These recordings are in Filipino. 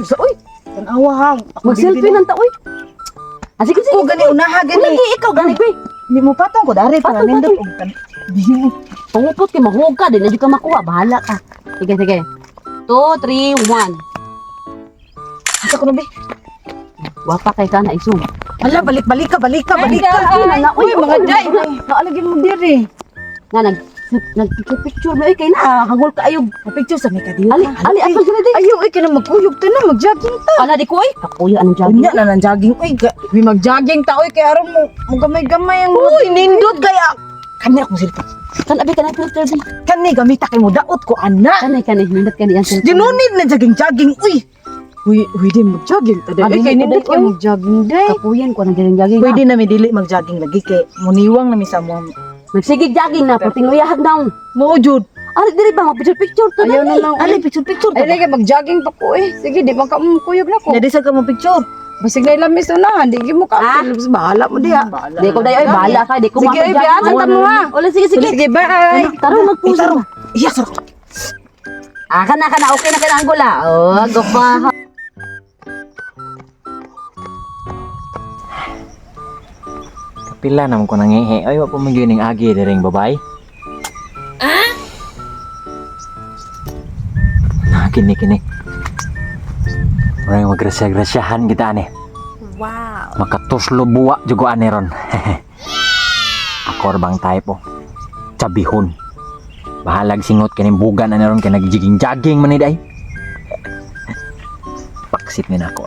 sa uy. Tanawa ha. Mag-selfie lang ta uy. Ah, sige sige. Ko gani unaha gani. Lagi ikaw gani ko. Hindi mo patong ko dari para Patong, nindot patong. og kan. Dihin. Pangupot kay mahug ka din, di ka makuha, bahala ka. Sige sige. 2 3 1. Asa ko na be? Wapa kay kana isum. Hala balik ka. Ay, na, Uy mga day. Ay, Naalagin mo diri. nga nagpicture mo kay na hangol ka ayog. Picture sa may kadiyot. Ali ato sila di. Ayaw ay kana magkuyog ta na mag-jogging ta. Ala di ko ay. Kakuya anong jogging. Unya na nang jogging uy. May mag-jogging ta uy kay aron mo gamay-gamay ang Uy, nindot kaya. Kani akong silpa. Kan abi kana filter di. Kani gamita kay mo daot ko ana. Kanay nindot kani ang filter. Dinunid na jogging uy. Uy, di mag-jogging ta day. Abi, Kay hindi nindot ko, kay uy. mag-jogging day. Kakuyan ko na jogging. Pwede na mi dili mag-jogging lagi kay muniwang na mi sa mo. Magsigig jogging na puting uyahag daw. Mo jud. Ali diri ba picture to Ayaw na lang. Ali picture Ay lagi mag-jogging pa ko eh. Sige, di man ka kuyog na ko. Dili sa ka mo picture. Basig na ilamis na, di mo ka. Ah? Bahala mo diha. Di ko dayo ay bahala ka, di ko Sige, ay, biyasan ta mo, ha? Wala sige sige. Sige, bye. Taro magpusa. Iya, sir. Ah kana okay na kana anggula. Oh, go pa. Kapila naman ko nangihi. Ay, wa pa magining agi diring babay. Kini. Orang maggrasya-grasyahan kita ane. Wow. Makatuslo buwa juga ane ron. Akor bang typo. Cabihon. Bahalag singot kaning bugan ane ron kay nagjiging-jaging man ni day. Paksit ni nako.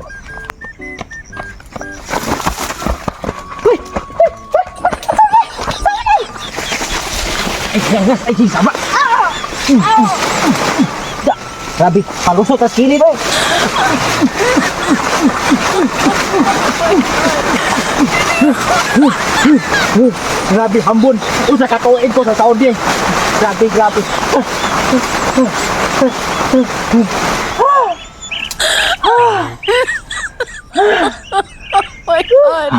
Ay, sama. Grabe, palusot at kilid eh. Grabe, hambon. Usa ka tuig ko sa Saudi. Grabe. My God.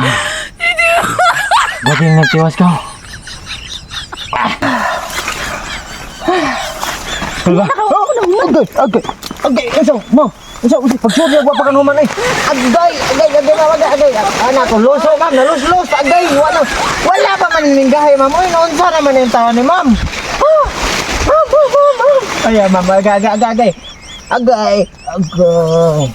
Grabe yung nagtiwas ka. Okay, eso, mo. Eso, pagsubi ako pa kanuman ay. Agay, anak ko, luso ma'am, nalus-lus, agay, wala pa man ninggahay ma'am. Uy, naunsa naman yung tawa ni ma'am. Ay, ma'am, agay. My God.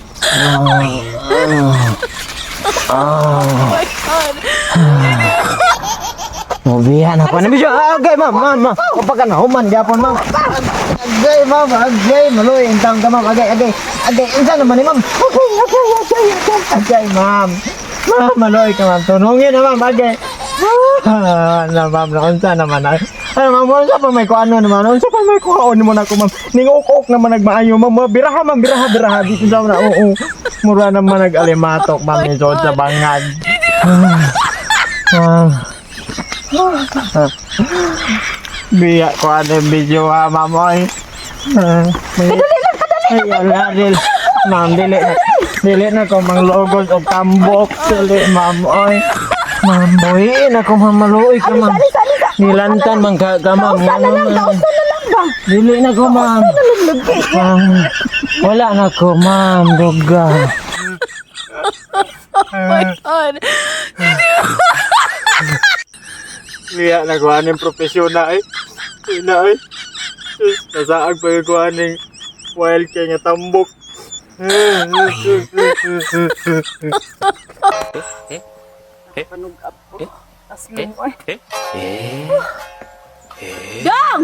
Mobihan ako na bisyo. Agay, ma'am. Kapag ka na, human, gapon, ma'am. Agay, ma'am. Maluy, intang ka, ma'am. Agay. Insa naman ni ma'am. Agay, ma'am. Maluy ka, ma'am. Tunungin na, ma'am. Agay. Ma'am. Nakunsa naman. Ano, ma'am. Unsa pa may kuano naman. Unsa pa may kuhaon naman ako, ma'am. Ningok-ok naman nagmaayo, ma'am. Biraha, ma'am. Biraha. Dito daw na. Oo. Mura naman nag-alimatok, ma'am. Isod sa bangag. Biya ko ano yung video ha, mamoy. Kadali lang. Ay, ma'am, dili na ko manglogos o tambok. Dili, mamoy. Mamoy, na ko mamaluoy ka, ma'am. Nilantan, ma'am, ka, ma'am. Dili na ko, ma'am. Wala na ko, ma'am. Duga. My God. Liya na kuha ng profesyon na Ina nasaag pa yung kuha ng wild kaya nga tambok. Dong!